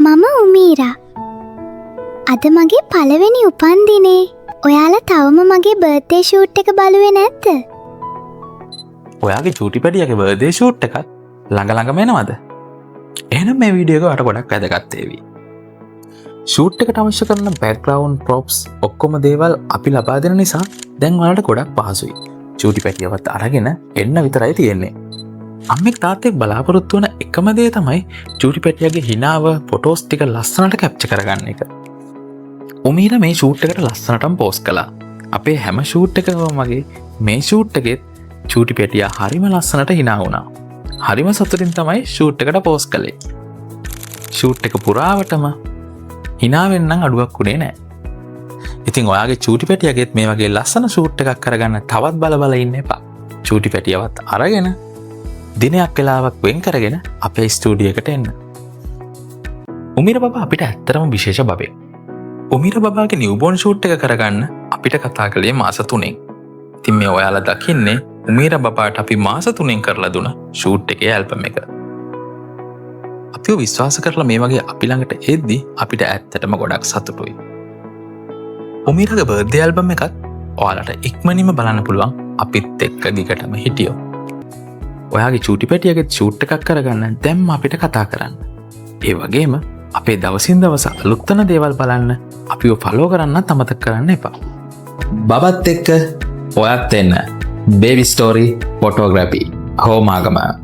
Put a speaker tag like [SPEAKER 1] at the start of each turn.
[SPEAKER 1] මම උමීරා. අද මගේ පළවෙනි උපන්දිනේ. ඔයාලා තවම මගේ බර්ත්ඩේ ෂූට් එක බලුවේ නැද්ද?
[SPEAKER 2] ඔයාගේ චූටි පැටියගේ බර්ත්ඩේ ෂූට් එකත් ළඟ එනවද? එහෙනම් මේ වීඩියෝ එක ඔයාලට ගොඩක් වැදගත් වේවි. ෂූට් එකට අවශ්‍ය කරන බෑග්ග්‍රවුන්ඩ් ප්‍රොප්ස් ඔක්කොම දේවල් අපි ලබා දෙන නිසා දැන් ඔයාලට ගොඩක් පහසුයි. චූටි පැටියවත් අරගෙන එන්න විතරයි තියෙන්නේ. අම්මෙක් තාත්තෙක් බලාපොරොත්තු වන එකම දේ තමයි චූටි පැටියගේ හිනාව ෆොටෝස් ටික ලස්සනට කැප්චර් කරගන්න එක. උමීර මේ ෂූට් එකට ලස්සනටම පෝස්ට් කළා. අපේ හැම ෂූට් එකකම වගේ මේ ෂූට් එකෙත් චූටි පැටියා හරිම ලස්සනට hina වුණා. හරිම සතුටින් තමයි ෂූට් එකට පෝස්ට් කළේ. ෂූට් එක පුරාවටම hina වෙන්නම් අඩුවක් උනේ නැහැ. ඉතින් ඔයාගේ චූටි පැටියගෙත් මේ වගේ ලස්සන ෂූට් එකක් කරගන්න තවත් බල ඉන්න එපා. චූටි පැටියවත් අරගෙන දිනයක් වෙලාවක් වෙන් කරගෙන අපේ ස්ටුඩියෝ එකට එන්න. උමීර බබා අපිට ඇත්තටම විශේෂ බබෙක්. උමීර බබාගේ නිව්බෝර්න් ෂූට් එක කරගන්න අපිට කතා කළේ මාස 3න්. ඉතින් මේ ඔයාලා දකින්නේ උමීර බබාට අපි මාස 3න් කරලා දුන ෂූට් එකේ ඇල්බම් එක. අපිව විශ්වාස කරලා මේ වගේ අපි ළඟට එද්දි අපිට ඇත්තටම ගොඩක් සතුටුයි. උමීරගේ බර්ත්ඩේ ඇල්බම් එකත් ඔයාලට ඉක්මනින්ම බලන්න පුළුවන් අපිත් එක්ක දිගටම හිටියෝ. ඔයාගේ චූටි පැටියගේ ෂූට් එකක් කරගන්න දැම්ම අපිට කතා කරන්න. ඒ වගේම අපේ දවසින් දවස අලුත් වෙන දේවල් බලන්න අපිව ෆලෝ කරන්නත් අමතක කරන්න එපා. බබත් එක්ක ඔයත් එන්න. Baby story ෆොටෝග්‍රැෆි Homagama